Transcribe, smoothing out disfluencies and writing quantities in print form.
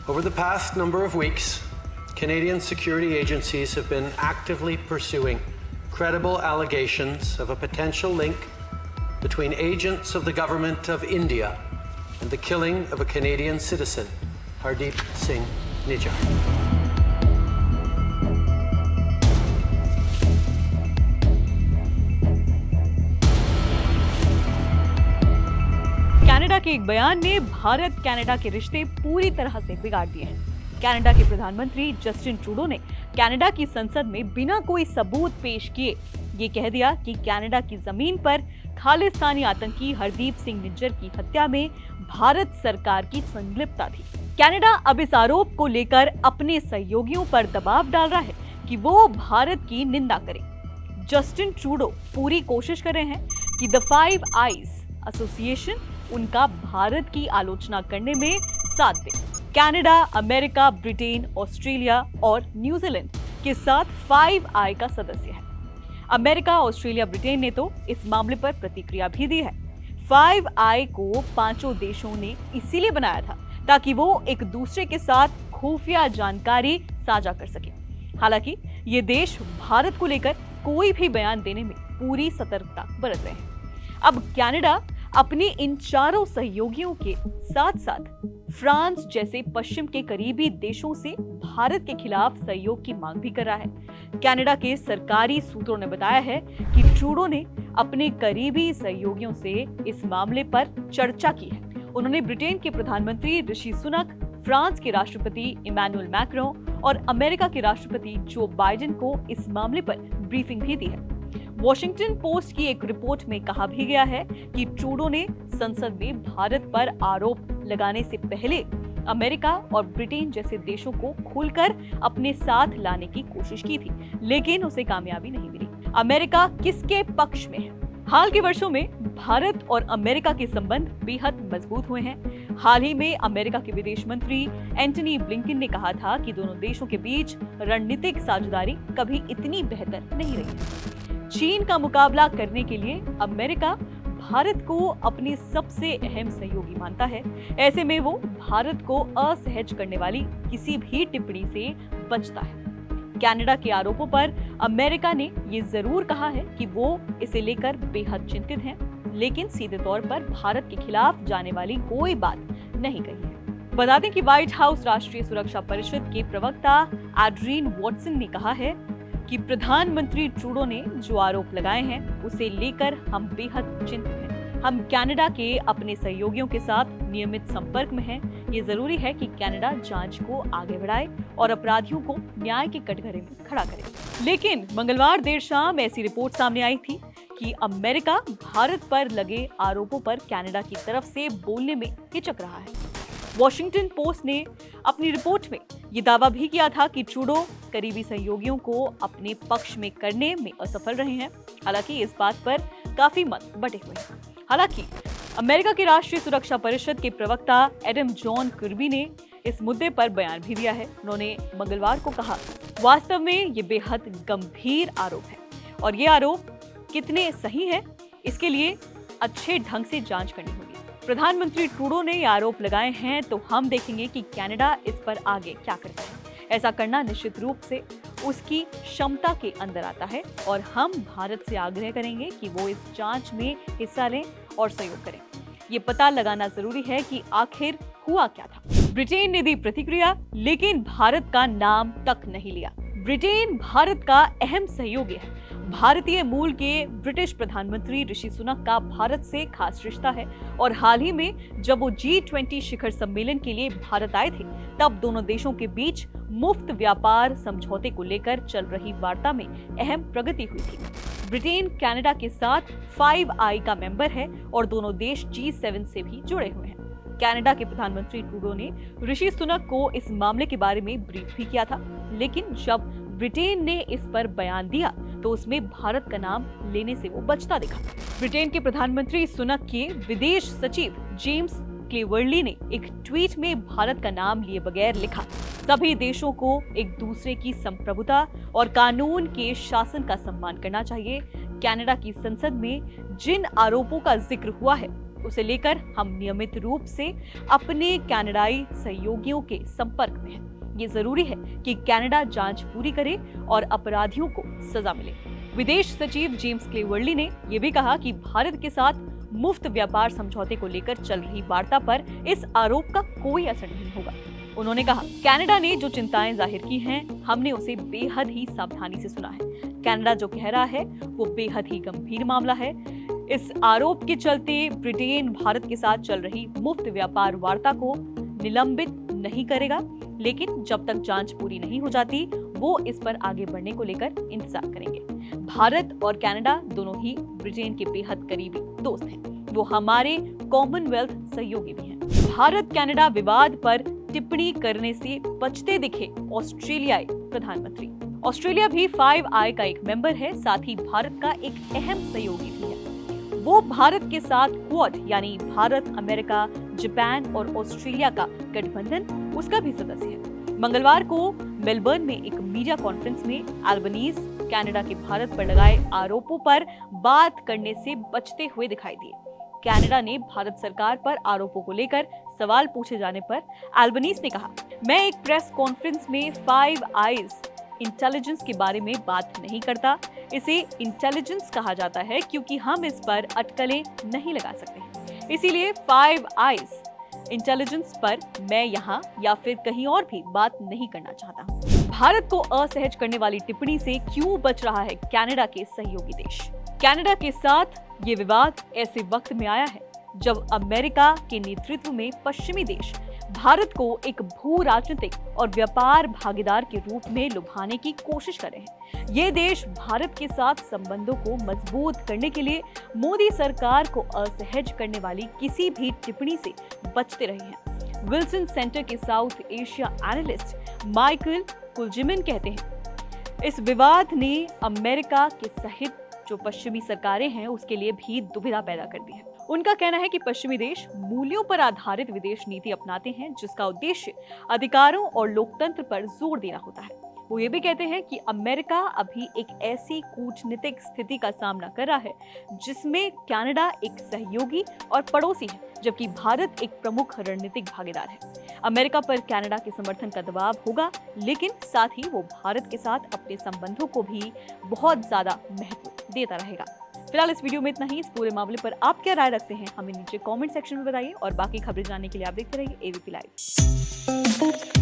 Over the past number of weeks, Canadian security agencies have been actively pursuing credible allegations of a potential link between agents of the government of India and the killing of a Canadian citizen, Hardeep Singh Nijjar. Canada के एक बयान ने Bharat Canada के रिश्ते पूरी तरह से बिगाड़ दिए हैं। कनाडा के प्रधानमंत्री जस्टिन ट्रूडो ने कनाडा की संसद में बिना कोई सबूत पेश किए ये कह दिया कि कनाडा की जमीन पर खालिस्तानी आतंकी हरदीप सिंह निज्जर की हत्या में भारत सरकार की संलिप्तता थी। कनाडा अब इस आरोप को लेकर अपने सहयोगियों पर दबाव डाल रहा है कि वो भारत की निंदा करें। जस्टिन ट्रूडो पूरी कोशिश कर रहे हैं कि द फाइव आईज एसोसिएशन उनका भारत की आलोचना करने में साथ दे। कनाडा, अमेरिका, ब्रिटेन, ऑस्ट्रेलिया और न्यूजीलैंड के साथ 5 आई का सदस्य है। अमेरिका, ऑस्ट्रेलिया, ब्रिटेन ने तो इस मामले पर प्रतिक्रिया भी दी है। 5 आई को पांचों देशों ने इसीलिए बनाया था ताकि वो एक दूसरे के साथ खुफिया जानकारी साझा कर सके। हालांकि ये देश भारत को लेकर कोई भी बयान देने में पूरी सतर्कता बरत रहे हैं। अब कनाडा अपने इन चारों सहयोगियों के साथ साथ फ्रांस जैसे पश्चिम के करीबी देशों से भारत के खिलाफ सहयोग की मांग भी कर रहा है। कनाडा के सरकारी सूत्रों ने बताया है कि ट्रूडो ने अपने करीबी सहयोगियों से इस मामले पर चर्चा की है। उन्होंने ब्रिटेन के प्रधानमंत्री ऋषि सुनक, फ्रांस के राष्ट्रपति इमैनुअल मैक्रों और अमेरिका के राष्ट्रपति जो बाइडेन को इस मामले पर ब्रीफिंग भी दी है। वॉशिंगटन पोस्ट की एक रिपोर्ट में कहा भी गया है कि ट्रूडो ने संसद में भारत पर आरोप लगाने से पहले अमेरिका और ब्रिटेन जैसे देशों को खुलकर अपने साथ लाने की कोशिश की थी, लेकिन उसे कामयाबी नहीं मिली। अमेरिका किसके पक्ष में है? हाल के वर्षों में भारत और अमेरिका के संबंध बेहद मजबूत हुए हैं। हाल ही में अमेरिका के विदेश मंत्री एंटनी ब्लिंकन ने कहा था कि दोनों देशों के बीच रणनीतिक साझेदारी कभी इतनी बेहतर नहीं रही। चीन का मुकाबला करने के लिए अमेरिका भारत को अपनी सबसे अहम सहयोगी मानता है। ऐसे में वो भारत को असहज करने वाली किसी भी टिप्पणी से बचता है। कनाडा के आरोपों पर अमेरिका ने ये जरूर कहा है कि वो इसे लेकर बेहद चिंतित हैं, लेकिन सीधे तौर पर भारत के खिलाफ जाने वाली कोई बात नहीं कही है। बता दें कि व्हाइट हाउस राष्ट्रीय सुरक्षा परिषद के प्रवक्ता एड्रीन वॉटसन ने कहा है कि प्रधानमंत्री ट्रूडो ने जो आरोप लगाए हैं उसे लेकर हम बेहद चिंतित हैं। हम कनाडा के अपने सहयोगियों के साथ नियमित संपर्क में हैं। ये जरूरी है कि कनाडा जांच को आगे बढ़ाए और अपराधियों को न्याय के कटघरे में खड़ा करे। लेकिन मंगलवार देर शाम ऐसी रिपोर्ट सामने आई थी कि अमेरिका भारत पर लगे आरोपों पर कनाडा की तरफ से बोलने में हिचक रहा है। वॉशिंगटन पोस्ट ने अपनी रिपोर्ट में ये दावा भी किया था कि ट्रूडो करीबी सहयोगियों को अपने पक्ष में करने में असफल रहे हैं। हालांकि इस बात पर काफी मत बटे हुए हैं। हालांकि अमेरिका की राष्ट्रीय सुरक्षा परिषद के प्रवक्ता एडम जॉन किर्बी ने इस मुद्दे पर बयान भी दिया है। उन्होंने मंगलवार को कहा, वास्तव में ये बेहद गंभीर आरोप है और ये आरोप कितने सही है इसके लिए अच्छे ढंग से जांच करनी होगी। प्रधानमंत्री ट्रूडो ने ये आरोप लगाए हैं तो हम देखेंगे कि कनाडा इस पर आगे क्या करता है। ऐसा करना निश्चित रूप से उसकी क्षमता के अंदर आता है और हम भारत से आग्रह करेंगे कि वो इस जांच में हिस्सा लें और सहयोग करें। ये पता लगाना जरूरी है कि आखिर हुआ क्या था। ब्रिटेन ने दी प्रतिक्रिया, लेकिन भारत का नाम तक नहीं लिया। ब्रिटेन भारत का अहम सहयोगी है। भारतीय मूल के ब्रिटिश प्रधानमंत्री ऋषि सुनक का भारत से खास रिश्ता है और हाल ही में जब वो G20 शिखर सम्मेलन के लिए भारत आए थे, तब दोनों देशों के बीच मुफ्त व्यापार समझौते को लेकर चल रही वार्ता में अहम प्रगति हुई थी। ब्रिटेन कनाडा के साथ 5 आई का मेंबर है और दोनों देश G7 से भी जुड़े हुए हैं। कनाडा के प्रधानमंत्री ट्रूडो ने ऋषि सुनक को इस मामले के बारे में ब्रीफ भी किया था, लेकिन जब ब्रिटेन ने इस पर बयान दिया तो उसमें भारत का नाम लेने से वो बचता दिखा। ब्रिटेन के प्रधानमंत्री सुनक के विदेश सचिव जेम्स क्लेवर्ली ने एक ट्वीट में भारत का नाम लिए बगैर लिखा, सभी देशों को एक दूसरे की संप्रभुता और कानून के शासन का सम्मान करना चाहिए। कनाडा की संसद में जिन आरोपों का जिक्र हुआ है उसे लेकर हम नियमित रूप से अपने कनाडाई सहयोगियों के संपर्क में हैं। ये जरूरी है कि कनाडा जांच पूरी करे और अपराधियों को सजा मिले। विदेश सचिव जेम्स क्लेवर्ली ने यह भी कहा कि भारत के साथ मुफ्त व्यापार समझौते को लेकर चल रही वार्ता पर इस आरोप का कोई असर नहीं होगा। उन्होंने कहा, कनाडा ने जो चिंताएं जाहिर की हैं, हमने उसे बेहद ही सावधानी से सुना है। कनाडा जो कह रहा है वो बेहद ही गंभीर मामला है। इस आरोप के चलते ब्रिटेन भारत के साथ चल रही मुफ्त व्यापार वार्ता को निलंबित नहीं करेगा, लेकिन जब तक जांच पूरी नहीं हो जाती वो इस पर आगे बढ़ने को लेकर इंतजार करेंगे। भारत और कनाडा दोनों ही ब्रिटेन के बेहद करीबी दोस्त हैं। वो हमारे कॉमनवेल्थ सहयोगी भी हैं। भारत कनाडा विवाद पर टिप्पणी करने से बचते दिखे ऑस्ट्रेलियाई प्रधानमंत्री। ऑस्ट्रेलिया भी 5 आई का एक मेंबर है, साथ ही भारत का एक अहम सहयोगी भी है। वो भारत के साथ क्वाड यानी भारत, अमेरिका, जापान और ऑस्ट्रेलिया का गठबंधन उसका भी सदस्य है। मंगलवार को मेलबर्न में एक मीडिया कॉन्फ्रेंस में अल्बनीज कनाडा के भारत पर लगाए आरोपों पर बात करने से बचते हुए दिखाई दिए। कनाडा ने भारत सरकार पर आरोपों को लेकर सवाल पूछे जाने पर अल्बनीज ने कहा, मैं एक प्रेस कॉन्फ्रेंस में 5 आईज इंटेलिजेंस के बारे में बात नहीं करता। इसे इंटेलिजेंस कहा जाता है क्योंकि हम इस पर अटकलें नहीं लगा सकते। इसीलिए 5 आईज इंटेलिजेंस पर मैं यहाँ या फिर कहीं और भी बात नहीं करना चाहता हूँ। भारत को असहज करने वाली टिप्पणी से क्यों बच रहा है कनाडा के सहयोगी देश? कनाडा के साथ ये विवाद ऐसे वक्त में आया है जब अमेरिका के नेतृत्व में पश्चिमी देश भारत को एक भू राजनीतिक और व्यापार भागीदार के रूप में लुभाने की कोशिश कर रहे हैं। ये देश भारत के साथ संबंधों को मजबूत करने के लिए मोदी सरकार को असहज करने वाली किसी भी टिप्पणी से बचते रहे हैं। विल्सन सेंटर के साउथ एशिया एनालिस्ट माइकल कुलजिमन कहते हैं, इस विवाद ने अमेरिका के सहित जो पश्चिमी सरकारें हैं उसके लिए भी दुविधा पैदा कर दी है। उनका कहना है कि पश्चिमी देश मूल्यों पर आधारित विदेश नीति अपनाते हैं जिसका उद्देश्य अधिकारों और लोकतंत्र पर जोर देना होता है। वो ये भी कहते हैं कि अमेरिका अभी एक ऐसी कूटनीतिक स्थिति का सामना कर रहा है जिसमें कनाडा एक सहयोगी और पड़ोसी है, जबकि भारत एक प्रमुख रणनीतिक भागीदार है। अमेरिका पर कनाडा के समर्थन का दबाव होगा, लेकिन साथ ही वो भारत के साथ अपने संबंधों को भी बहुत ज्यादा महत्व देता रहेगा। फिलहाल इस वीडियो में इतना ही। इस पूरे मामले पर आप क्या राय रखते हैं हमें नीचे कमेंट सेक्शन में बताइए और बाकी खबरें जानने के लिए आप देखते रहिए एबीपी लाइव।